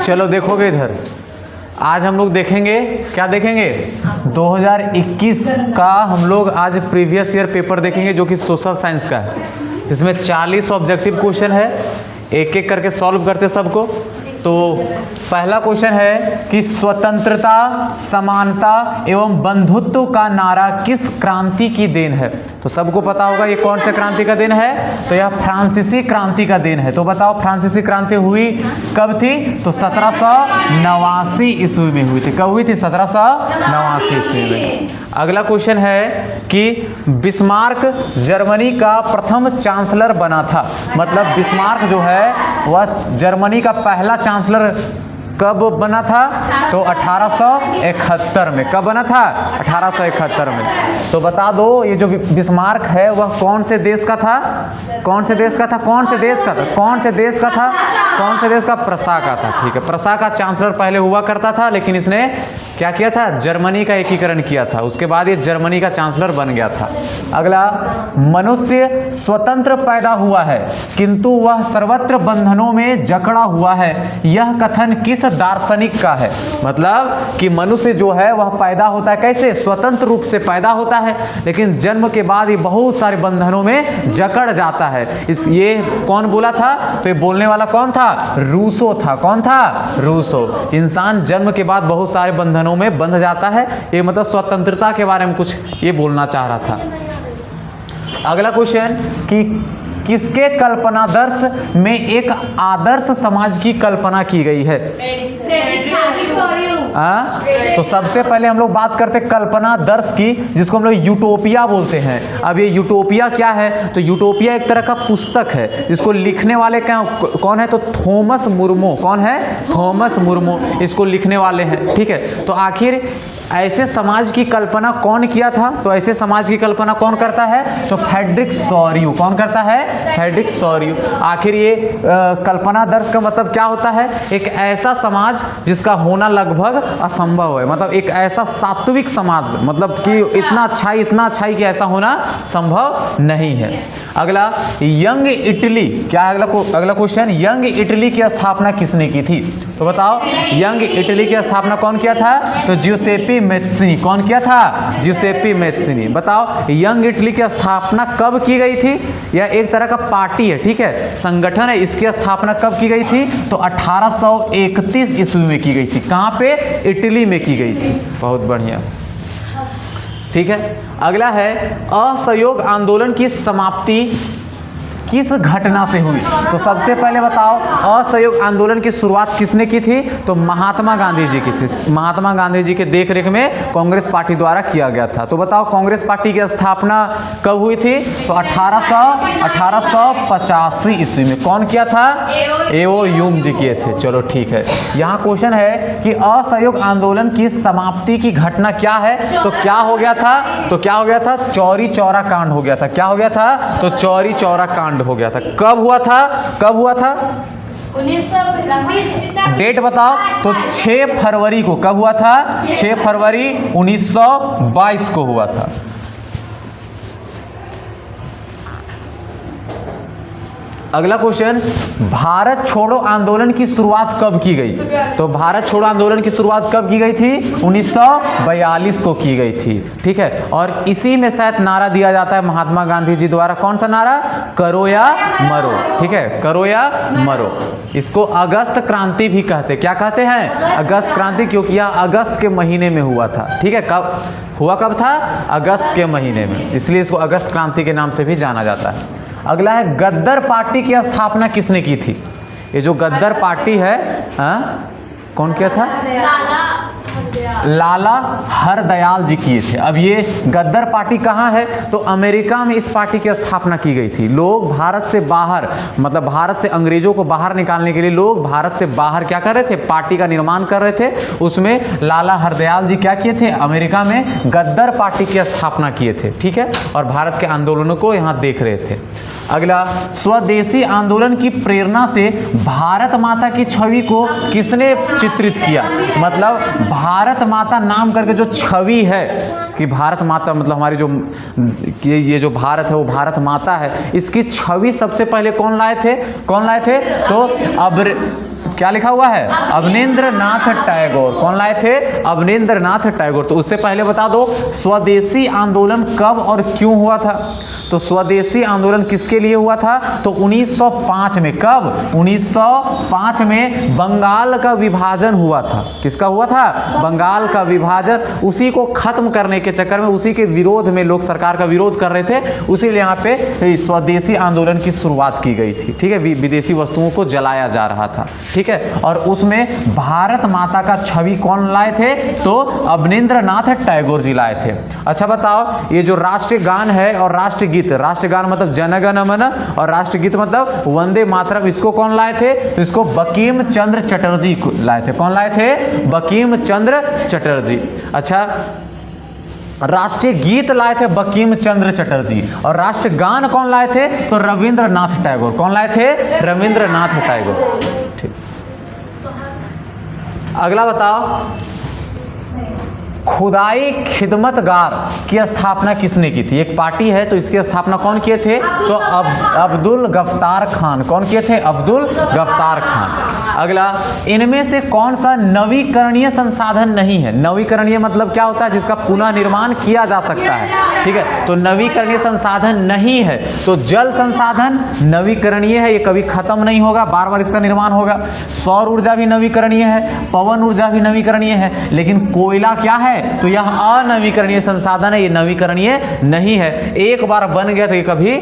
चलो देखोगे इधर, आज हम लोग देखेंगे, क्या देखेंगे, 2021 का हम लोग आज प्रीवियस ईयर पेपर देखेंगे जो कि सोशल साइंस का है। इसमें 40 ऑब्जेक्टिव क्वेश्चन है, एक एक करके सॉल्व करते सबको। तो पहला क्वेश्चन है कि स्वतंत्रता, समानता एवं बंधुत्व का नारा किस क्रांति की देन है। तो सबको पता होगा ये कौन से क्रांति का देन है, तो यह फ्रांसीसी क्रांति का देन है। तो बताओ फ्रांसीसी क्रांति हुई कब थी, तो 1789 ईस्वी में हुई थी। कब हुई थी, 1789 ईस्वी में। अगला क्वेश्चन है कि बिस्मार्क जर्मनी का प्रथम चांसलर बना था। मतलब बिस्मार्क जो है वह जर्मनी का पहला चांसलर कब बना था, तो 1871 में। कब बना था, 1871 में। तो बता दो ये जो बिस्मार्क है वह कौन से देश का था, कौन से देश का था, कौन से देश का था, कौन से देश का था, कौन से देश का, प्रसा का था। ठीक है, प्रसा का चांसलर पहले हुआ करता था, लेकिन इसने क्या किया था, जर्मनी का एकीकरण किया था। उसके बाद ये जर्मनी का चांसलर बन गया था। अगला, मनुष्य स्वतंत्र पैदा हुआ है किंतु वह सर्वत्र बंधनों में जकड़ा हुआ है, यह कथन किस दार्शनिक का है। मतलब कि मनुष्य जो है वह पैदा होता है कैसे, स्वतंत्र रूप से पैदा होता है, लेकिन जन्म के बाद ये बहुत सारे बंधनों में जकड़ जाता है। ये कौन बोला था, तो ये बोलने वाला कौन था, रूसो था। कौन था, रूसो। इंसान जन्म के बाद बहुत सारे बंधनों में बंध जाता है, ये मतलब स्वतंत्रता के बारे में कुछ ये बोलना चाह रहा था। अगला क्वेश्चन कि किसके कल्पनादर्श में एक आदर्श समाज की कल्पना की गई है। तो सबसे पहले हम लोग बात करते हैं कल्पना दर्श की, जिसको हम लोग यूटोपिया बोलते हैं। अब ये यूटोपिया क्या है, तो यूटोपिया एक तरह का पुस्तक है, इसको लिखने वाले क्या कौन है, तो थॉमस मुर्मू। कौन है, थॉमस मुर्मू इसको लिखने वाले हैं। ठीक है, तो आखिर ऐसे समाज की कल्पना कौन किया था, तो ऐसे समाज की कल्पना कौन करता है, तो फ्रेडरिक सॉर्यू। कौन करता है, फ्रेडरिक सॉर्यू। आखिर ये कल्पना दर्श का मतलब क्या होता है, एक ऐसा समाज जिसका होना लगभग असंभव है। मतलब एक ऐसा सात्विक समाज, मतलब कि इतना अच्छाई कि ऐसा होना संभव नहीं है। अगला, यंग इटली, क्या है अगला क्वेश्चन, यंग इटली की स्थापना किसने की थी। तो बताओ यंग इटली की स्थापना कौन किया था, तो जिउसेप्पी मैत्सिनी। कौन किया था, जिउसेप्पी मैत्सिनी। बताओ यंग इटली की स्थापना कब की गई थी, यह एक तरह का पार्टी है, ठीक है, संगठन है। इसकी स्थापना कब की गई थी, तो 1831 ईस्वी में की गई थी। कहां पे, इटली में की गई थी। बहुत बढ़िया, ठीक है। अगला है, असहयोग आंदोलन की समाप्ति किस घटना से हुई। तो सबसे पहले बताओ असहयोग आंदोलन की शुरुआत किसने की थी, तो महात्मा गांधी जी की थी। महात्मा गांधी जी के देखरेख में कांग्रेस पार्टी द्वारा किया गया था। तो बताओ कांग्रेस पार्टी की स्थापना कब हुई थी, तो 1885 ईस्वी में। कौन किया था, एओ ह्यूम जी किए थे। चलो ठीक है, यहाँ क्वेश्चन है कि असहयोग आंदोलन की समाप्ति की घटना क्या है, तो क्या हो गया था, तो क्या हो गया था, चौरी चौरा कांड हो गया था। क्या हो गया था, तो चौरी चौरा कांड हो गया था। कब हुआ था, कब हुआ था, 1920 डेट बताओ, तो 6 फरवरी को। कब हुआ था, 6 फरवरी 1922 को हुआ था। अगला क्वेश्चन, भारत छोड़ो आंदोलन की शुरुआत कब की गई। तो भारत छोड़ो आंदोलन की शुरुआत कब की गई थी, 1942 को की गई थी। ठीक है, और इसी में शायद नारा दिया जाता है महात्मा गांधी जी द्वारा। कौन सा नारा, करो या मरो। ठीक है, करो या मरो। इसको अगस्त क्रांति भी कहते, क्या कहते हैं, अगस्त क्रांति, क्योंकि यह अगस्त के महीने में हुआ था। ठीक है, कब हुआ, कब था, अगस्त के महीने में, इसलिए इसको अगस्त क्रांति के नाम से भी जाना जाता है। अगला है, गद्दर पार्टी की स्थापना किसने की थी। ये जो गद्दर पार्टी है, कौन किया था, लाला हरदयाल जी किए थे। अब ये गद्दर पार्टी कहाँ है, तो अमेरिका में इस पार्टी की स्थापना की गई थी। लोग भारत से बाहर, मतलब भारत से अंग्रेजों को बाहर निकालने के लिए लोग भारत से बाहर क्या कर रहे थे, पार्टी का निर्माण कर रहे थे। उसमें लाला हरदयाल जी क्या किए थे, अमेरिका में गद्दर पार्टी की स्थापना किए थे। ठीक है, और भारत के आंदोलनों को यहाँ देख रहे थे। अगला, स्वदेशी आंदोलन की प्रेरणा से भारत माता की छवि को किसने चित्रित किया। मतलब भारत माता नाम करके जो छवि है कि भारत माता मतलब हमारी जो ये जो भारत है वो भारत माता है, इसकी छवि सबसे पहले कौन लाए थे? तो क्या लिखा हुआ है? अवनींद्र नाथ टैगोर। कौन लाए थे? अवनींद्र नाथ टैगोर। तो उससे पहले बता दो स्वदेशी आंदोलन कब और क्यों हुआ था? तो स्वदेशी आंदोलन किसके लिए हुआ था? तो 1905 में। कब? 1905 में बंगाल का विभाजन हुआ था। किसका हुआ था? बंगाल का विभाजन। उसी को खत्म करने के चक्कर में, उसी के विरोध में लोग सरकार का विरोध कर रहे थे, उसीलिए यहाँ पे स्वदेशी आंदोलन की शुरुआत की गई थी। ठीक है, विदेशी वस्तुओं को जलाया जा रहा था। ठीक है, और उसमें भारत माता का छवि कौन लाए थे? तो अवनींद्र नाथ टैगोर जी लाए थे। अच्छा बताओ, ये जो राष्ट्रीय गान है और राष्ट्रगीत, राष्ट्रगान मतलब जनगण मन और राष्ट्रगीत मतलब वंदे मातरम, इसको कौन लाए थे? तो इसको बंकिम चंद्र चटर्जी लाए थे। कौन लाए थे? बंकिम चंद्र चटर्जी। अच्छा, राष्ट्रीय गीत लाए थे बंकिम चंद्र चटर्जी, और राष्ट्रगान कौन लाए थे? तो रविंद्रनाथ टैगोर। कौन लाए थे? रविंद्रनाथ टैगोर। ठीक, अगला बताओ, खुदाई खिदमतगार की स्थापना किसने की थी? एक पार्टी है, तो इसकी स्थापना कौन किए थे? तो अब्दुल गफ्तार खान। कौन किए थे? अब्दुल गफ्तार खान। अगला, इनमें से कौन सा नवीकरणीय संसाधन नहीं है? नवीकरणीय मतलब क्या होता है? जिसका पुनः निर्माण किया जा सकता है। ठीक है, तो नवीकरणीय संसाधन नहीं है। तो जल संसाधन नवीकरणीय है, ये कभी खत्म नहीं होगा, बार बार इसका निर्माण होगा। सौर ऊर्जा भी नवीकरणीय है, पवन ऊर्जा भी नवीकरणीय है, लेकिन कोयला क्या है? तो यह अनवीकरणीय संसाधन है, ये नवीकरणीय नहीं है। एक बार बन गया तो ये कभी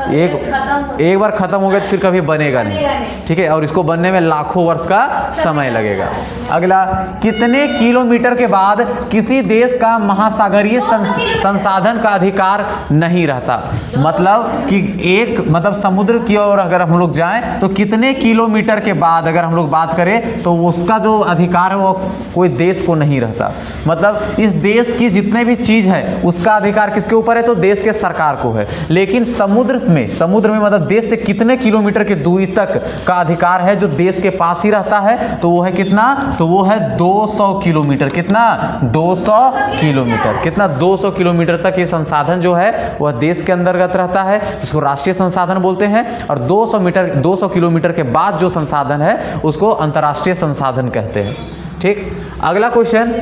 एक बार खत्म हो गया तो फिर कभी बनेगा नहीं। ठीक है, और इसको बनने में लाखों वर्ष का समय लगेगा। अगला, कितने किलोमीटर के बाद किसी देश का महासागरीय संसाधन का अधिकार नहीं रहता? मतलब कि मतलब समुद्र की ओर अगर हम लोग जाएं तो कितने किलोमीटर के बाद अगर हम लोग बात करें तो उसका जो अधिकार है वो कोई देश को नहीं रहता। मतलब इस देश की जितने भी चीज है उसका अधिकार किसके ऊपर है? तो देश के सरकार को है। लेकिन समुद्र में मतलब देश से कितने किलोमीटर की दूरी तक का अधिकार है जो देश के पास ही रहता है? तो वो है कितना? तो वो है 200 किलोमीटर। कितना? 200 किलोमीटर। कितना? 200 किलोमीटर तक ये संसाधन जो है वह देश के अंतर्गत रहता है, जिसको राष्ट्रीय संसाधन बोलते हैं। और 200 किलोमीटर के बाद जो संसाधन है उसको अंतर्राष्ट्रीय संसाधन कहते हैं। ठीक, अगला क्वेश्चन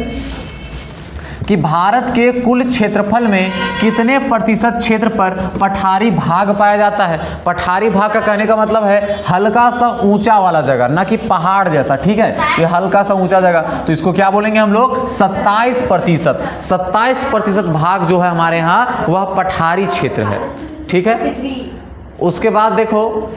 कि भारत के कुल क्षेत्रफल में कितने प्रतिशत क्षेत्र पर पठारी भाग पाया जाता है? पठारी भाग का कहने का मतलब है हल्का सा ऊंचा वाला जगह, ना कि पहाड़ जैसा। ठीक है, ये हल्का सा ऊंचा जगह, तो इसको क्या बोलेंगे हम लोग? 27%। 27% भाग जो है हमारे यहाँ वह पठारी क्षेत्र है। ठीक है, उसके बाद देखो,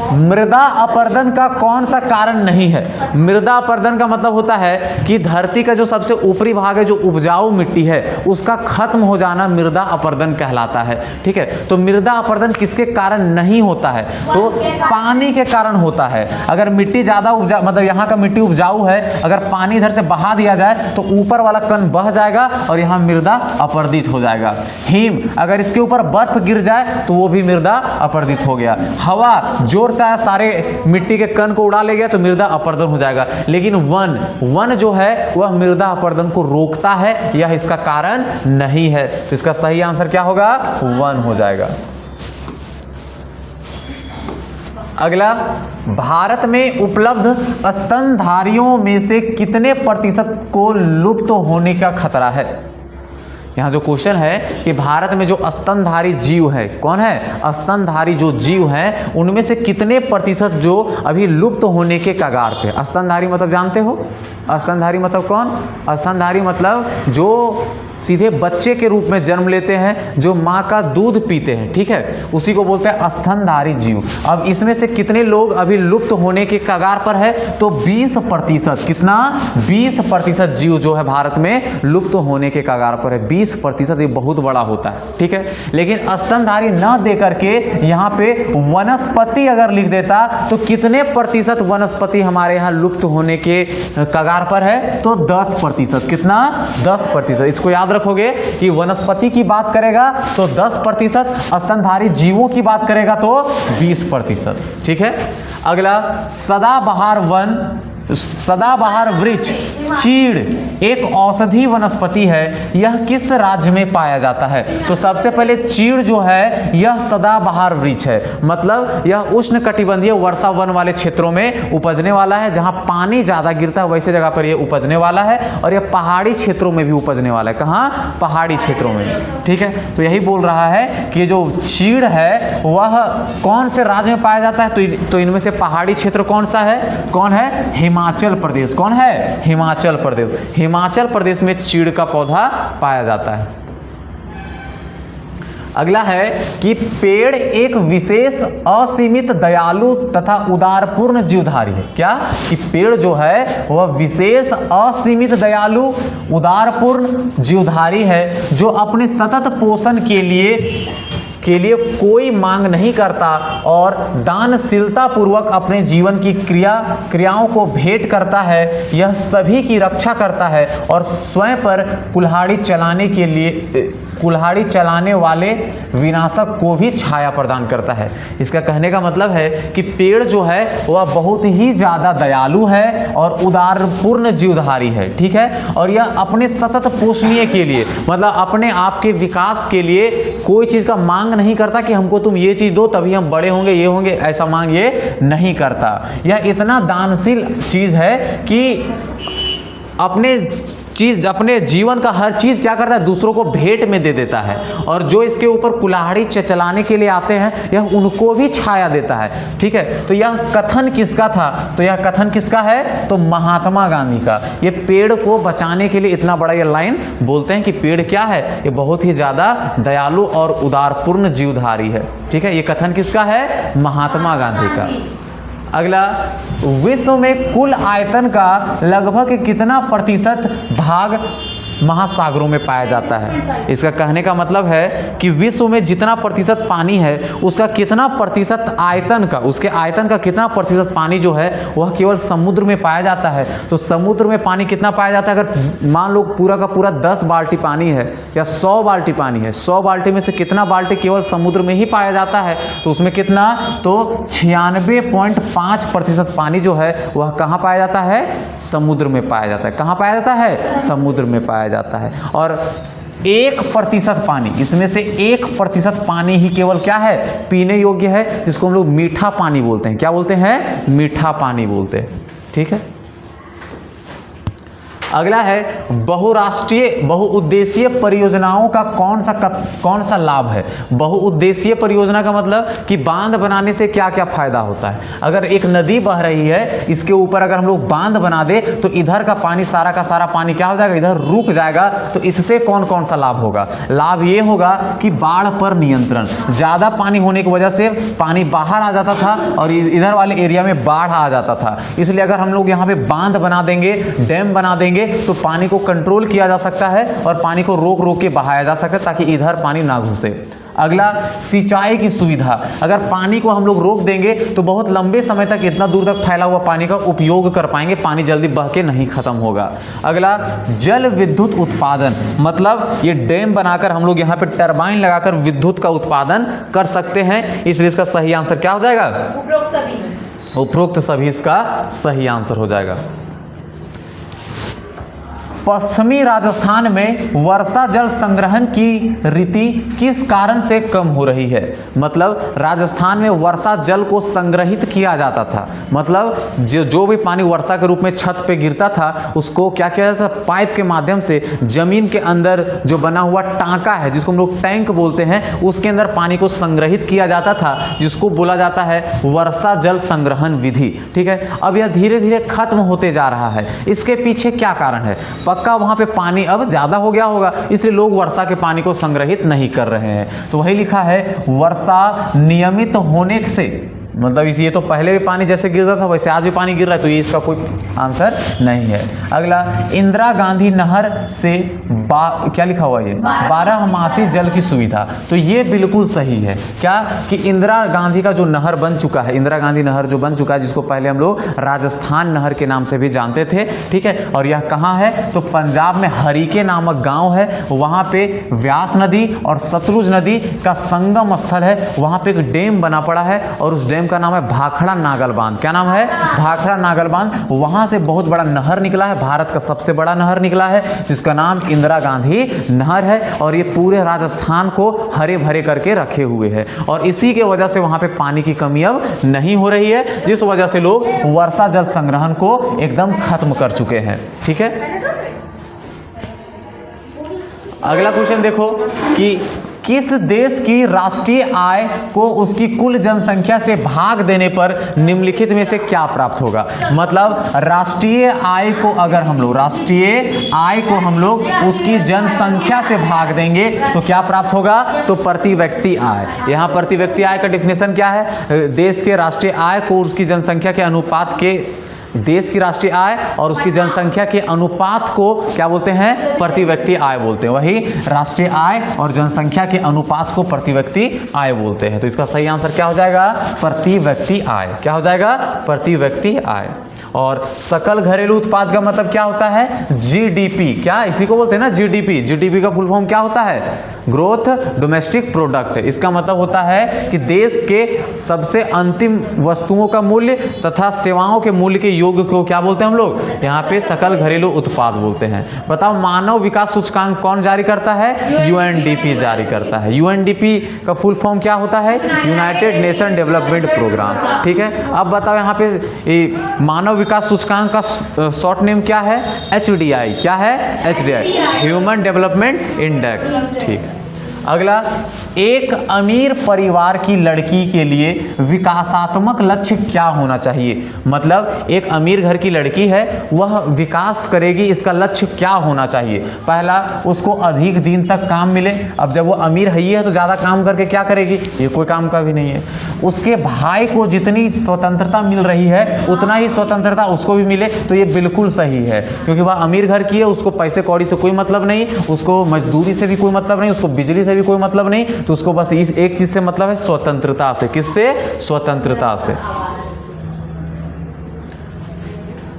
मृदा अपरदन का कौन सा कारण नहीं है? मृदा अपरदन का मतलब होता है कि धरती का जो सबसे ऊपरी भाग है, जो उपजाऊ मिट्टी है, उसका खत्म हो जाना मृदा अपरदन कहलाता है। ठीक है, तो मृदा अपरदन किसके कारण नहीं होता है? तो पानी के कारण होता है। अगर मिट्टी ज्यादा मतलब यहाँ का मिट्टी उपजाऊ है, अगर पानी इधर से बहा दिया जाए तो ऊपर वाला कण बह जाएगा और यहाँ मृदा अपरदित हो जाएगा। हिम, अगर इसके ऊपर बर्फ गिर जाए तो वो भी मृदा अपरदित हो गया। हवा जोर से आया, सारे मिट्टी के कण को उड़ा ले गया तो मृदा अपरदन हो जाएगा। लेकिन वन जो है वह मृदा अपरदन को रोकता है, यह इसका कारण नहीं है। तो इसका सही आंसर क्या होगा? वन हो जाएगा। अगला, भारत में उपलब्ध स्तनधारियों में से कितने प्रतिशत को लुप्त होने का खतरा है? यहाँ जो क्वेश्चन है कि भारत में जो स्तनधारी जीव है, कौन है? स्तनधारी जो जीव हैं उनमें से कितने प्रतिशत जो अभी लुप्त होने के कगार पे? स्तनधारी मतलब जानते हो? स्तनधारी मतलब कौन? स्तनधारी मतलब जो सीधे बच्चे के रूप में जन्म लेते हैं, जो माँ का दूध पीते हैं। ठीक है, उसी को बोलते हैं स्तनधारी जीव। अब इसमें से कितने लोग अभी लुप्त होने के कगार पर है? तो 20%। कितना? 20% जीव जो है भारत में लुप्त होने के कगार पर है। 20%, ये बहुत बड़ा होता है। ठीक है, लेकिन स्तनधारी न दे करके यहाँ पे वनस्पति अगर लिख देता तो कितने प्रतिशत वनस्पति हमारे यहाँ लुप्त होने के कगार पर है? तो 10%। कितना? 10%। इसको याद रखोगे कि वनस्पति की बात करेगा तो 10%, स्तनधारी जीवों की बात करेगा तो 20%। ठीक है, अगला, सदाबहार वन सदाबहार वृक्ष चीड़ एक औषधि वनस्पति है, यह किस राज्य में पाया जाता है? तो सबसे पहले चीड़ जो है यह सदाबहार वृक्ष है, मतलब यह उष्णकटिबंधीय वर्षा वन वाले क्षेत्रों में उपजने वाला है, जहां पानी ज्यादा गिरता है वैसे जगह पर यह उपजने वाला है, और यह पहाड़ी क्षेत्रों में भी उपजने वाला है। कहाँ? पहाड़ी क्षेत्रों में। ठीक है, तो यही बोल रहा है कि जो चीड़ है वह कौन से राज्य में पाया जाता है? तो इनमें से पहाड़ी क्षेत्र कौन सा है? कौन है? हिमाचल प्रदेश। कौन है? हिमाचल प्रदेश। हिमाचल प्रदेश में चीड़ का पौधा पाया जाता है। अगला है कि पेड़ एक विशेष असीमित दयालु तथा उदारपूर्ण जीवधारी है। क्या? कि पेड़ जो है वह विशेष असीमित दयालु उदारपूर्ण जीवधारी है, जो अपने सतत पोषण के लिए कोई मांग नहीं करता और दानशीलता पूर्वक अपने जीवन की क्रियाओं को भेंट करता है। यह सभी की रक्षा करता है और स्वयं पर कुल्हाड़ी चलाने वाले विनाशक को भी छाया प्रदान करता है। इसका कहने का मतलब है कि पेड़ जो है वह बहुत ही ज़्यादा दयालु है और उदारपूर्ण जीवधारी है। ठीक है, और यह अपने सतत पोषणीय के लिए, मतलब अपने आप के विकास के लिए कोई चीज़ का मांग नहीं करता कि हमको तुम ये चीज़ दो तभी हम बड़े होंगे, ये होंगे, ऐसा मांग ये नहीं करता। यह इतना दानशील चीज़ है कि अपने जीवन का हर चीज़ क्या करता है? दूसरों को भेंट में दे देता है, और जो इसके ऊपर कुल्हाड़ी चलाने के लिए आते हैं यह उनको भी छाया देता है। ठीक है, तो यह कथन किसका था? तो यह कथन किसका है? तो महात्मा गांधी का। ये पेड़ को बचाने के लिए इतना बड़ा ये लाइन बोलते हैं कि पेड़ क्या है? ये बहुत ही ज़्यादा दयालु और उदारपूर्ण जीवधारी है। ठीक है, ये कथन किसका है? महात्मा गांधी का। अगला, विश्व में कुल आयतन का लगभग कितना प्रतिशत भाग महासागरों में पाया जाता है? इसका कहने का मतलब है कि विश्व में जितना प्रतिशत पानी है उसका कितना प्रतिशत आयतन का, उसके आयतन का कितना प्रतिशत पानी जो है वह केवल समुद्र में पाया जाता है। तो समुद्र में पानी कितना पाया जाता है? अगर मान लो पूरा का पूरा 10 बाल्टी पानी है या 100 बाल्टी पानी है, 100 बाल्टी में से कितना बाल्टी केवल समुद्र में ही पाया जाता है? तो उसमें कितना? तो 96.5% पानी जो है वह कहाँ पाया जाता है? समुद्र में पाया जाता है। कहाँ पाया जाता है? समुद्र में पाया जाता है। और 1% पानी, इसमें से 1% पानी ही केवल क्या है? पीने योग्य है, जिसको हम लोग मीठा पानी बोलते हैं। क्या बोलते हैं? मीठा पानी बोलते हैं। ठीक है, अगला है बहुराष्ट्रीय बहुउद्देशीय परियोजनाओं का कौन सा लाभ है? बहुउद्देशीय परियोजना का मतलब कि बांध बनाने से क्या क्या फायदा होता है? अगर एक नदी बह रही है, इसके ऊपर अगर हम लोग बांध बना दे तो इधर का पानी, सारा का सारा पानी क्या हो जाएगा? इधर रुक जाएगा। तो इससे कौन सा लाभ होगा? लाभ ये होगा कि बाढ़ पर नियंत्रण। ज़्यादा पानी होने की वजह से पानी बाहर आ जाता था और इधर वाले एरिया में बाढ़ आ जाता था। इसलिए अगर हम लोग यहाँ पे बांध बना देंगे, डैम बना देंगे, तो पानी को कंट्रोल किया जा सकता है और पानी को रोक के बहाया जा सकता है ताकि इधर पानी ना घुसे। अगला, सिंचाई की सुविधा। अगर पानी को हम लोग रोक देंगे तो बहुत लंबे समय तक इतना दूर तक फैला हुआ पानी का उपयोग कर पाएंगे, पानी जल्दी बह के नहीं खत्म होगा। अगला, जल विद्युत उत्पादन, मतलब ये डैम बनाकर हम लोग यहाँ पे टरबाइन लगाकर विद्युत का उत्पादन कर सकते हैं। इसलिए इसका सही आंसर क्या हो जाएगा? उपरोक्त सभी इसका सही आंसर हो जाएगा। पश्चिमी राजस्थान में वर्षा जल संग्रहण की रीति किस कारण से कम हो रही है? मतलब राजस्थान में वर्षा जल को संग्रहित किया जाता था, मतलब जो भी पानी वर्षा के रूप में छत पे गिरता था उसको क्या किया जाता था? पाइप के माध्यम से जमीन के अंदर जो बना हुआ टांका है, जिसको हम लोग टैंक बोलते हैं, उसके अंदर पानी को संग्रहित किया जाता था, जिसको बोला जाता है वर्षा जल संग्रहण विधि। ठीक है, अब यह धीरे धीरे खत्म होते जा रहा है। इसके पीछे क्या कारण है? पक्का वहां पे पानी अब ज्यादा हो गया होगा, इसलिए लोग वर्षा के पानी को संग्रहित नहीं कर रहे हैं। तो वही लिखा है, वर्षा नियमित होने से, मतलब ये तो पहले भी पानी जैसे गिर रहा था वैसे आज भी पानी गिर रहा है, तो ये इसका कोई आंसर नहीं है। अगला, इंदिरा गांधी नहर से क्या लिखा हुआ है? 12मासी जल की सुविधा। तो ये बिल्कुल सही है। क्या? कि इंदिरा गांधी का जो नहर बन चुका है, इंदिरा गांधी नहर जो बन चुका है, जिसको पहले हम लोग राजस्थान नहर के नाम से भी जानते थे। ठीक है, और यह कहाँ है? तो पंजाब में हरीके नामक गाँव है, वहाँ पे व्यास नदी और सतलुज नदी का संगम स्थल है। वहाँ पे एक डैम बना पड़ा है और उस डैम डैम का नाम है भाखड़ा नागल बांध। क्या नाम है? भाखड़ा नागल बांध। वहाँ से बहुत बड़ा नहर निकला है, भारत का सबसे बड़ा नहर निकला है, जिसका नाम इंदिरा गांधी नहर है। और ये पूरे राजस्थान को हरे भरे करके रखे हुए है, और इसी के वजह से वहाँ पे पानी की कमी अब नहीं हो रही है, जिस वजह से लोग वर्षा जल संग्रहण को एकदम खत्म कर चुके हैं। ठीक है, अगला क्वेश्चन देखो कि किस देश की राष्ट्रीय आय को उसकी कुल जनसंख्या से भाग देने पर निम्नलिखित में से क्या प्राप्त होगा? मतलब राष्ट्रीय आय को अगर हम लोग उसकी जनसंख्या से भाग देंगे तो क्या प्राप्त होगा? तो प्रति व्यक्ति आय। यहाँ प्रति व्यक्ति आय का डिफिनेशन क्या है? देश के राष्ट्रीय आय को उसकी जनसंख्या के अनुपात के, देश की राष्ट्रीय आय और उसकी जनसंख्या के अनुपात को क्या बोलते हैं? प्रति व्यक्ति आय बोलते हैं। वही राष्ट्रीय आय और जनसंख्या के अनुपात को प्रति व्यक्ति आय बोलते हैं। तो इसका सही आंसर क्या हो जाएगा? प्रति व्यक्ति आय। क्या हो जाएगा? प्रति व्यक्ति आय। और सकल घरेलू उत्पाद का मतलब क्या होता है? जीडीपी। क्या इसी को बोलते हैं ना, जीडीपी। जीडीपी का फुल फॉर्म क्या होता है? Growth domestic product. इसका मतलब होता है कि देश के सबसे अंतिम वस्तुओं का मूल्य तथा सेवाओं के मूल्य के योग को क्या बोलते हैं हम लोग? यहाँ पे सकल घरेलू उत्पाद बोलते हैं। बताओ मानव विकास सूचकांक कौन जारी करता है? यूएनडीपी जारी करता है। यूएनडीपी का फुल फॉर्म क्या होता है? United Nation Development Programme. ठीक है, अब बताओ यहाँ पे मानव विकास सूचकांक का शॉर्ट नेम क्या है? एचडीआई। क्या है? HDI, human development index. ठीक है, अगला, एक अमीर परिवार की लड़की के लिए विकासात्मक लक्ष्य क्या होना चाहिए? मतलब एक अमीर घर की लड़की है, वह विकास करेगी, इसका लक्ष्य क्या होना चाहिए? पहला, उसको अधिक दिन तक काम मिले। अब जब वो अमीर है तो ज़्यादा काम करके क्या करेगी? ये कोई काम का भी नहीं है। उसके भाई को जितनी स्वतंत्रता मिल रही है उतना ही स्वतंत्रता उसको भी मिले, तो ये बिल्कुल सही है, क्योंकि वह अमीर घर की है, उसको पैसे कौड़ी से कोई मतलब नहीं, उसको मजदूरी से भी कोई मतलब नहीं, उसको बिजली से भी कोई मतलब नहीं, तो उसको बस इस एक चीज से मतलब है, स्वतंत्रता से। किससे? स्वतंत्रता से।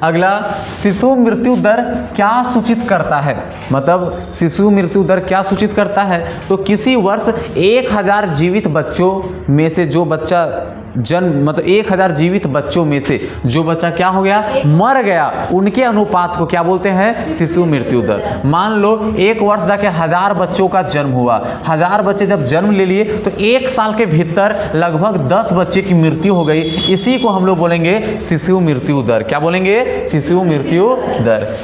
अगला, शिशु मृत्यु दर क्या सूचित करता है? मतलब शिशु मृत्यु दर क्या सूचित करता है? तो किसी वर्ष 1000 जीवित बच्चों में से जो बच्चा जन्म, मतलब 1000 जीवित बच्चों में से जो बच्चा क्या हो गया? मर गया, उनके अनुपात को क्या बोलते हैं? शिशु मृत्यु दर। मान लो एक वर्ष जाके 1000 बच्चों का जन्म हुआ, 1000 बच्चे जब जन्म ले लिए तो एक साल के भीतर लगभग 10 बच्चे की मृत्यु हो गई। इसी को हम लोग बोलेंगे शिशु मृत्यु दर। क्या बोलेंगे? शिशु मृत्यु दर।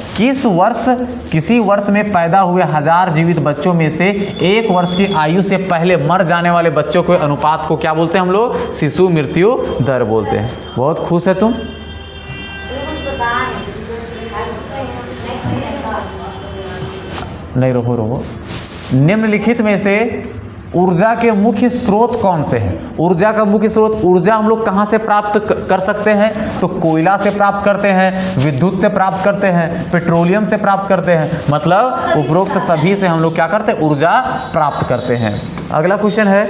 किसी वर्ष में पैदा हुए 1000 जीवित बच्चों में से एक वर्ष की आयु से पहले मर जाने वाले बच्चों के अनुपात को क्या बोलते हैं हम लोग? शिशु मृत्यु दर बोलते हैं। बहुत खुश है तुम? नहीं, रहो। निम्नलिखित में से ऊर्जा के मुख्य स्रोत कौन से हैं? ऊर्जा का मुख्य स्रोत, ऊर्जा हम लोग कहाँ से प्राप्त कर सकते हैं? तो कोयला से प्राप्त करते हैं, विद्युत से प्राप्त करते हैं, पेट्रोलियम से प्राप्त करते हैं। मतलब उपरोक्त सभी से हम लोग क्या करते हैं? ऊर्जा प्राप्त करते हैं। अगला क्वेश्चन है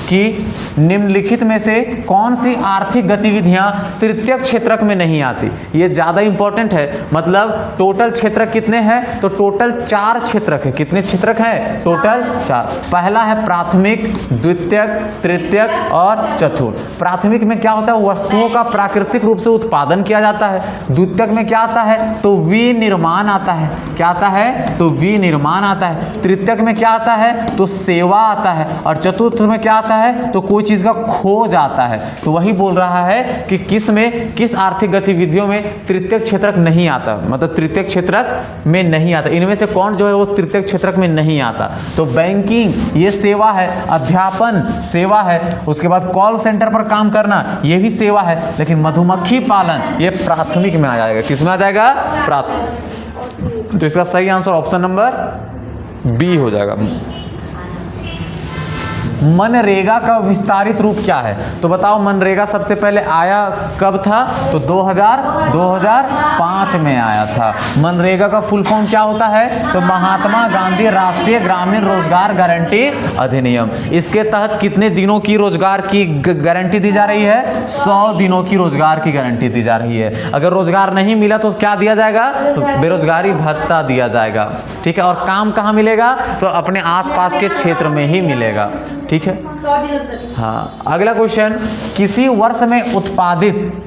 कि निम्नलिखित में से कौन सी आर्थिक गतिविधियां तृतीयक क्षेत्रक में नहीं आती? ये ज़्यादा इंपॉर्टेंट है। मतलब टोटल क्षेत्रक कितने हैं? तो टोटल 4 क्षेत्रक है। कितने क्षेत्रक हैं? टोटल 4। पहला है प्राथमिक, द्वितीयक, तृतीयक और चतुर्थ। प्राथमिक में क्या होता है? वस्तुओं का प्राकृतिक रूप से उत्पादन किया जाता है। द्वितीयक में क्या आता है? तो विनिर्माण आता है। क्या आता है? तो विनिर्माण आता है। तृतीयक में क्या आता है? तो सेवा आता है। और चतुर्थ में क्या आता है? तो कोई चीज का खोज आता है। तो वही बोल रहा है कि किस आर्थिक गतिविधियों में तृतीयक क्षेत्रक नहीं आता, मतलब तृतीयक क्षेत्रक में नहीं आता। इनमें से कौन जो है वो तृतीयक क्षेत्रक में नहीं आता? तो बैंकिंग ये सेवा है, अध्यापन सेवा है, उसके बाद कॉल सेंटर पर काम करना ये भी सेवा है, लेकिन मधुमक्खी पालन ये प्राथमिक में आ जाएगा। किस में आ जाएगा? प्राथमिक। तो इसका सही आंसर ऑप्शन नंबर बी हो जाएगा। मनरेगा का विस्तारित रूप क्या है? तो बताओ मनरेगा सबसे पहले आया कब था? तो 2005 में आया था। मनरेगा का फुल फॉर्म क्या होता है? तो महात्मा गांधी राष्ट्रीय ग्रामीण रोजगार गारंटी अधिनियम। इसके तहत कितने दिनों की रोजगार की गारंटी दी जा रही है? 100 दिनों की रोजगार की गारंटी दी जा रही है। अगर रोजगार नहीं मिला तो क्या दिया जाएगा? तो बेरोजगारी भत्ता दिया जाएगा। ठीक है, और काम कहाँ मिलेगा? तो अपने आसपास के क्षेत्र में ही मिलेगा। ठीक ठीक है। 100 दिनों तक। हाँ, अगला क्वेश्चन, किसी वर्ष में उत्पादित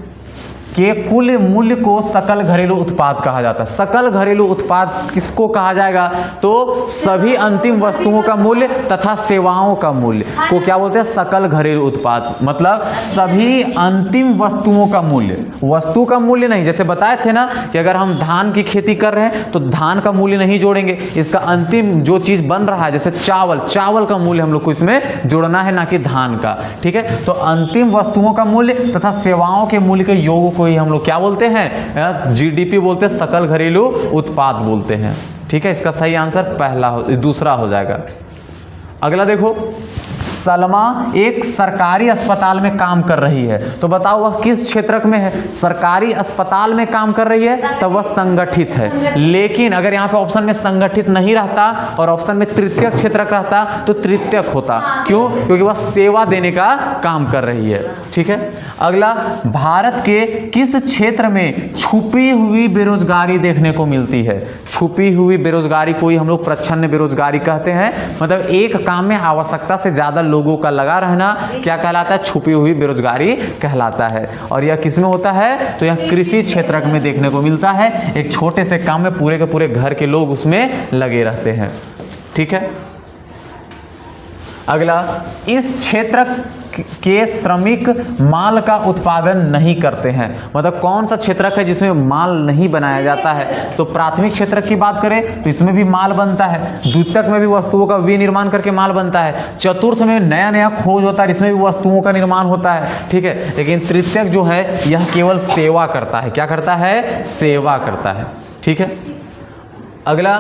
के कुल मूल्य को सकल घरेलू उत्पाद कहा जाता है। सकल घरेलू उत्पाद किसको कहा जाएगा? तो सभी अंतिम वस्तुओं का मूल्य तथा सेवाओं का मूल्य को क्या बोलते हैं? सकल घरेलू उत्पाद। मतलब सभी अंतिम वस्तुओं का मूल्य, वस्तु का मूल्य नहीं। जैसे बताए थे ना कि अगर हम धान की खेती कर रहे हैं तो धान का मूल्य नहीं जोड़ेंगे, इसका अंतिम जो चीज बन रहा है, जैसे चावल, चावल का मूल्य हम लोग को इसमें जोड़ना है, ना कि धान का। ठीक है, तो अंतिम वस्तुओं का मूल्य तथा सेवाओं के मूल्य के योग को ही हम लोग क्या बोलते हैं? जीडीपी बोलते हैं, सकल घरेलू उत्पाद बोलते हैं। ठीक है, इसका सही आंसर दूसरा हो जाएगा। अगला देखो, सलमा एक सरकारी अस्पताल में काम कर रही है, तो बताओ वह किस क्षेत्र में है? सरकारी अस्पताल में काम कर रही है तो वह संगठित है। लेकिन अगर यहाँ पे ऑप्शन में संगठित नहीं रहता और ऑप्शन में तृतीयक क्षेत्रक रहता तो तृतीयक होता। क्यों? क्योंकि वह सेवा देने का काम कर रही है। ठीक है, अगला, भारत के किस क्षेत्र में छुपी हुई बेरोजगारी देखने को मिलती है? छुपी हुई बेरोजगारी को ही हम लोग प्रच्छन्न बेरोजगारी कहते हैं। मतलब एक काम में आवश्यकता से ज्यादा लोगों का लगा रहना क्या कहलाता है? छुपी हुई बेरोजगारी कहलाता है। और यह किस में होता है? तो यह कृषि क्षेत्र में देखने को मिलता है। एक छोटे से काम में पूरे के पूरे घर के लोग उसमें लगे रहते हैं। ठीक है, अगला, इस क्षेत्र के श्रमिक माल का उत्पादन नहीं करते हैं। मतलब कौन सा क्षेत्र है जिसमें माल नहीं बनाया जाता है? तो प्राथमिक क्षेत्र की बात करें तो इसमें भी माल बनता है, द्वितीयक में भी वस्तुओं का विनिर्माण करके माल बनता है, चतुर्थ में नया नया खोज होता है, इसमें भी वस्तुओं का निर्माण होता है। ठीक है, लेकिन तृतीयक जो है यह केवल सेवा करता है। क्या करता है? सेवा करता है। ठीक है, अगला,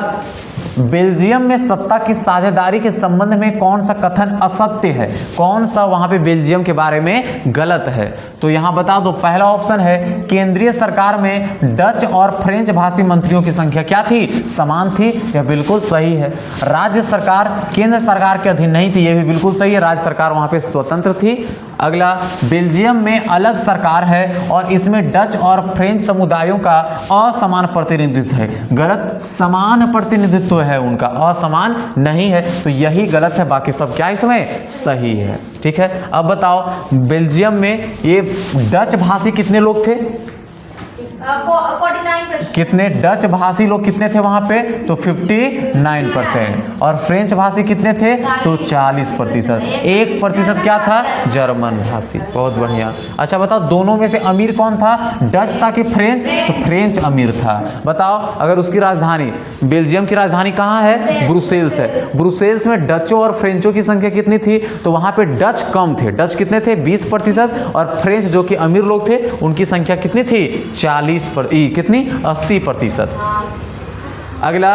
बेल्जियम में सत्ता की साझेदारी के संबंध में कौन सा कथन असत्य है? कौन सा वहां पे बेल्जियम के बारे में गलत है? तो यहां बता दो, पहला ऑप्शन है, केंद्रीय सरकार में डच और फ्रेंच भाषी मंत्रियों की संख्या क्या थी? समान थी। यह बिल्कुल सही है। राज्य सरकार केंद्र सरकार के अधीन नहीं थी, यह भी बिल्कुल सही है। राज्य सरकार वहां पे स्वतंत्र थी। अगला, बेल्जियम में अलग सरकार है और इसमें डच और फ्रेंच समुदायों का असमान प्रतिनिधित्व है। गलत, समान प्रतिनिधित्व है उनका, असमान नहीं है। तो यही गलत है, बाकी सब क्या इसमें सही है। ठीक है, अब बताओ बेल्जियम में ये डच भाषी कितने लोग थे? 49%। कितने डच भाषी लोग कितने थे वहां पे? तो 59%। और फ्रेंच भाषी कितने थे? तो 40%। 1% क्या था? जर्मन भाषी। बहुत बढ़िया। अच्छा बताओ, दोनों में से अमीर कौन था? डच था कि फ्रेंच? तो फ्रेंच अमीर था। बताओ, अगर उसकी राजधानी, बेल्जियम की राजधानी कहाँ है? ब्रुसेल्स है। ब्रुसेल्स में डचों और फ्रेंचों की संख्या कितनी थी? तो वहां पे डच कम थे। डच कितने थे? 20%। और फ्रेंच जो कि अमीर लोग थे उनकी संख्या कितनी थी? 80%। अगला,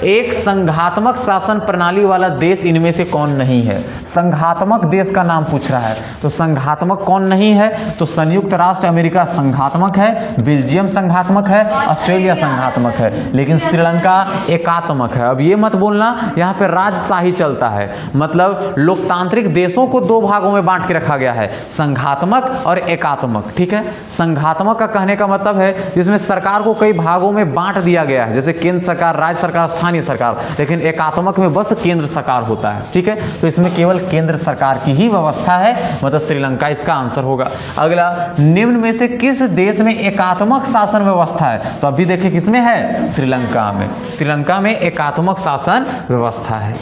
एक संघात्मक शासन प्रणाली वाला देश इनमें से कौन नहीं है? संघात्मक देश का नाम पूछ रहा है, तो संघात्मक कौन नहीं है? तो संयुक्त राष्ट्र अमेरिका संघात्मक है, बेल्जियम संघात्मक है, ऑस्ट्रेलिया संघात्मक है, लेकिन श्रीलंका एकात्मक है। अब ये मत बोलना यहाँ पे राजशाही चलता है, मतलब लोकतांत्रिक देशों को दो भागों में बांट के रखा गया है, संघात्मक और एकात्मक। ठीक है, संघात्मक का कहने का मतलब है जिसमें सरकार को कई भागों में बांट दिया गया है, जैसे केंद्र सरकार, राज्य सरकार, स्थानीय सरकार। लेकिन एकात्मक में बस केंद्र सरकार होता है। ठीक है, तो इसमें केवल केंद्र सरकार की ही व्यवस्था है, मतलब श्रीलंका इसका आंसर होगा। अगला, निम्न में से किस देश में एकात्मक शासन व्यवस्था है? तो अभी देखिए किसमें है? श्रीलंका में। श्रीलंका में एकात्मक शासन व्यवस्था है।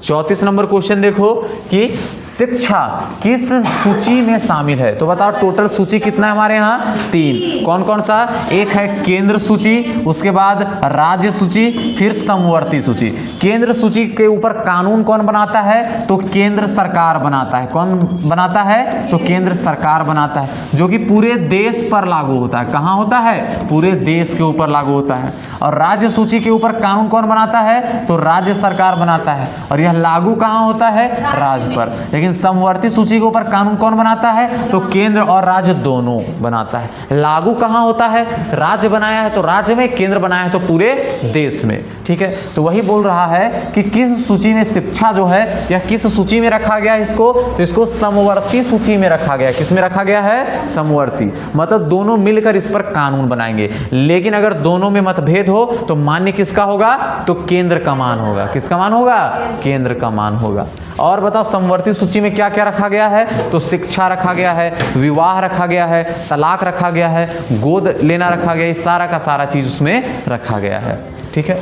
34 नंबर क्वेश्चन देखो कि शिक्षा किस सूची में शामिल है? तो बताओ टोटल सूची कितना है हमारे यहाँ? 3। कौन कौन सा? एक है केंद्र सूची, उसके बाद राज्य सूची, फिर समवर्ती सूची। केंद्र सूची के ऊपर कानून कौन बनाता है? तो केंद्र सरकार बनाता है। कौन बनाता है? तो केंद्र सरकार बनाता है, जो कि पूरे देश पर लागू होता है। कहाँ होता है? पूरे देश के ऊपर लागू होता है। और राज्य सूची के ऊपर कानून कौन बनाता है? तो राज्य सरकार बनाता है, और यह लागू कहाँ होता है? राज्य पर। लेकिन समवर्ती सूची के ऊपर कानून कौन बनाता है? तो केंद्र और राज्य दोनों बनाता है। लागू कहाँ होता है? राज्य बनाया है तो राज्य में, केंद्र बनाया है तो पूरे देश में। ठीक है, तो वही बोल रहा है कि किस सूची में शिक्षा जो है, या किस सूची में रखा गया है इसको? तो इसको समवर्ती सूची में रखा गया है। किस में रखा गया है? समवर्ती। मतलब दोनों मिलकर इस पर कानून बनाएंगे। लेकिन अगर दोनों में मतभेद हो तो मान्य किसका होगा? तो केंद्र का मान होगा। किसका मान होगा? केंद्र केंद्र का मान होगा। और बताओ समवर्ती सूची में क्या क्या रखा गया है, तो शिक्षा रखा गया है, विवाह रखा गया है, तलाक रखा गया है, गोद लेना रखा गया है, सारा का सारा चीज उसमें रखा गया है। ठीक है।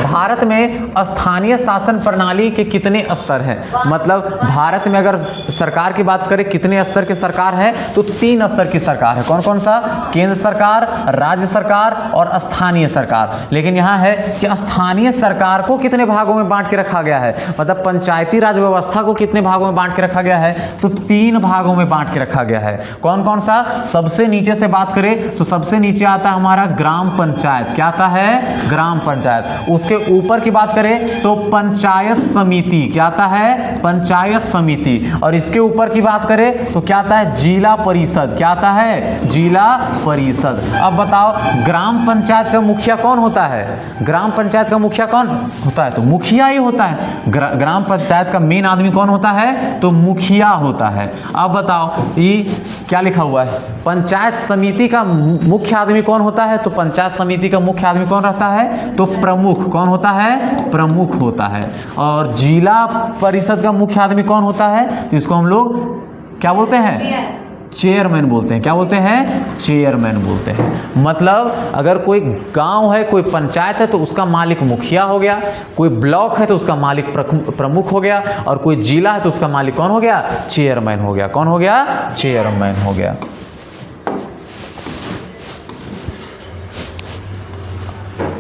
भारत में स्थानीय शासन प्रणाली के कितने स्तर हैं, मतलब भारत में अगर सरकार की बात करें कितने स्तर की सरकार है, तो 3 स्तर की सरकार है। कौन कौन सा, केंद्र सरकार, राज्य सरकार और स्थानीय सरकार। लेकिन यहाँ है कि स्थानीय सरकार को कितने भागों में बांट के रखा गया है, मतलब पंचायती राज व्यवस्था को कितने भागों में बांट के रखा गया है, तो 3 भागों में बांट के रखा गया है। कौन कौन सा, सबसे नीचे से बात करें तो सबसे नीचे आता है हमारा ग्राम पंचायत। क्या आता है, ग्राम पंचायत। उसके ऊपर की बात करें तो पंचायत समिति। क्या आता है, पंचायत समिति। और इसके ऊपर की बात करें तो क्या आता है, जिला परिषद। क्या आता है, जिला परिषद। अब बताओ ग्राम पंचायत का मुखिया कौन होता है, ग्राम पंचायत का मुखिया कौन होता है, तो मुखिया ही होता है। ग्राम पंचायत का मेन आदमी कौन होता है, तो मुखिया होता है। अब बताओ ये क्या लिखा हुआ है, पंचायत समिति का मुख्य आदमी कौन होता है, तो पंचायत समिति का मुख्य आदमी कौन रहता है, तो प्रमुख। कौन होता है, प्रमुख होता है। और जिला परिषद का मुख्य आदमी कौन होता है, तो इसको हम लोग क्या बोलते हैं, चेयरमैन बोलते हैं। क्या बोलते हैं, चेयरमैन बोलते हैं। मतलब अगर कोई गांव है, कोई पंचायत है, तो उसका मालिक मुखिया हो गया, कोई ब्लॉक है तो उसका मालिक प्रमुख हो गया, और कोई जिला है तो उसका मालिक कौन हो गया, चेयरमैन हो गया। कौन हो गया, चेयरमैन हो गया।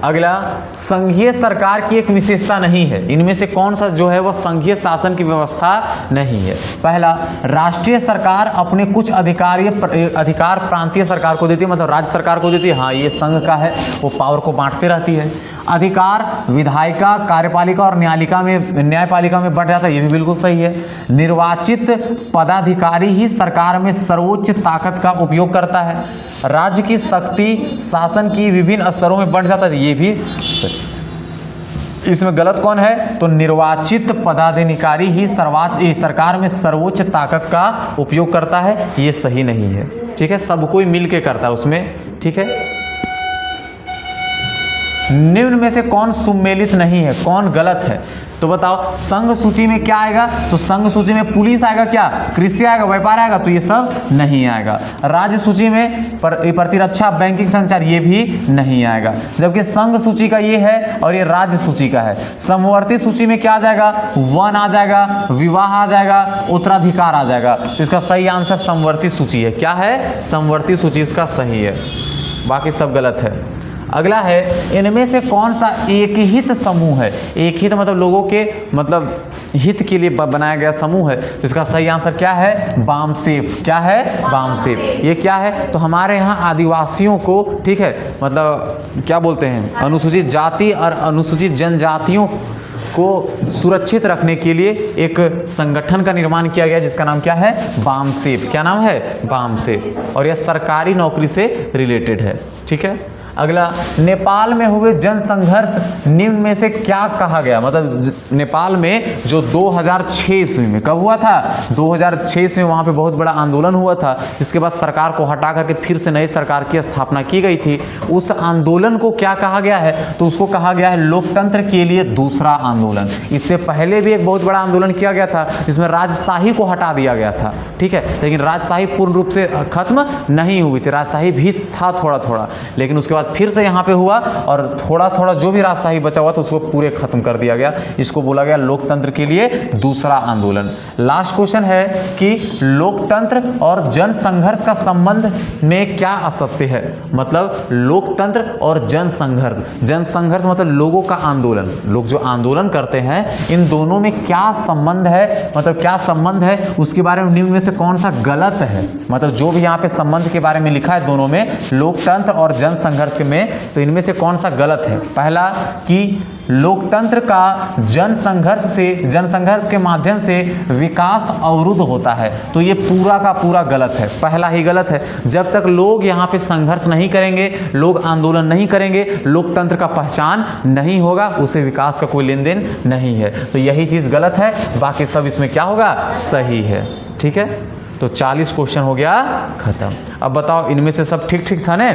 अगला, संघीय सरकार की एक विशेषता नहीं है। इनमें से कौन सा जो है वह संघीय शासन की व्यवस्था नहीं है। पहला, राष्ट्रीय सरकार अपने कुछ अधिकार प्रांतीय सरकार को देती है, मतलब राज्य सरकार को देती है। हाँ, ये संघ का है, वो पावर को बांटती रहती है। अधिकार विधायिका, कार्यपालिका और न्यायपालिका में बढ़ जाता है, ये भी बिल्कुल सही है। निर्वाचित पदाधिकारी ही सरकार में सर्वोच्च ताकत का उपयोग करता है। राज्य की शक्ति शासन की विभिन्न स्तरों में बढ़ जाता है, ये भी सही। इसमें गलत कौन है, तो निर्वाचित पदाधिकारी ही सरकार में सर्वोच्च ताकत का उपयोग करता है, ये सही नहीं है। ठीक है, सब कोई मिल के करता है उसमें। ठीक है। निम्न में से कौन सुमेलित नहीं है, कौन गलत है, तो बताओ। संघ सूची में क्या आएगा, तो संघ सूची में पुलिस आएगा, क्या कृषि आएगा, व्यापार आएगा, तो ये सब नहीं आएगा। राज्य सूची में प्रतिरक्षा, बैंकिंग, संचार, ये भी नहीं आएगा। जबकि संघ सूची का ये है और ये राज्य सूची का है। समवर्ती सूची में क्या आ जाएगा, वन आ जाएगा, विवाह आ जाएगा, उत्तराधिकार आ जाएगा। तो इसका सही आंसर समवर्ती सूची है। क्या है, समवर्ती सूची इसका सही है, बाकी सब गलत है। अगला है, इनमें से कौन सा एक हित समूह है। एक हित मतलब लोगों के मतलब हित के लिए बनाया गया समूह है, तो इसका सही आंसर क्या है, बामसेफ। क्या है, बामसेफ। ये क्या है, तो हमारे यहाँ आदिवासियों को, ठीक है, मतलब क्या बोलते हैं, अनुसूचित जाति और अनुसूचित जनजातियों को सुरक्षित रखने के लिए एक संगठन का निर्माण किया गया, जिसका नाम क्या है, बामसेफ। क्या नाम है, बामसेफ। और यह सरकारी नौकरी से रिलेटेड है। ठीक है। अगला, नेपाल में हुए जनसंघर्ष निम्न में से क्या कहा गया, मतलब नेपाल में जो 2006 ईस्वी में, कब हुआ था, 2006 ईस्वी में वहाँ पे बहुत बड़ा आंदोलन हुआ था। इसके बाद सरकार को हटा करके फिर से नई सरकार की स्थापना की गई थी। उस आंदोलन को क्या कहा गया है, तो उसको कहा गया है लोकतंत्र के लिए दूसरा आंदोलन। इससे पहले भी एक बहुत बड़ा आंदोलन किया गया था, जिसमें राजशाही को हटा दिया गया था। ठीक है, लेकिन राजशाही पूर्ण रूप से खत्म नहीं हुई थी, राजशाही भी था थोड़ा थोड़ा, लेकिन उसके बाद फिर से यहाँ पे हुआ और थोड़ा थोड़ा जो भी राजशाही बचा हुआ था उसको पूरे खत्म कर दिया गया। इसको बोला गया लोकतंत्र के लिए दूसरा आंदोलन। लास्ट क्वेश्चन है कि लोकतंत्र और जनसंघर्ष का संबंध में क्या असत्य है, मतलब लोकतंत्र और जनसंघर्ष, जनसंघर्ष मतलब लोगों का आंदोलन, लोग जो आंदोलन करते हैं, इन दोनों में क्या संबंध है, मतलब क्या संबंध है, उसके बारे में निम्न में से कौन सा गलत है। मतलब जो भी यहाँ पे संबंध के बारे में लिखा है दोनों में, लोकतंत्र और जनसंघर्ष में, तो इनमें से कौन सा गलत है। पहला कि लोकतंत्र का जनसंघर्ष के माध्यम से विकास अवरुद्ध होता है, तो ये पूरा का पूरा गलत है, पहला ही गलत है। जब तक लोग यहाँ पे संघर्ष नहीं करेंगे, लोग आंदोलन नहीं करेंगे, लोकतंत्र का पहचान नहीं होगा, उसे विकास का कोई लेन देन नहीं है, तो यही चीज गलत है। बाकी सब इसमें क्या होगा, सही है। ठीक है, तो 40 क्वेश्चन हो गया खत्म। अब बताओ इनमें से सब ठीक ठीक था ने।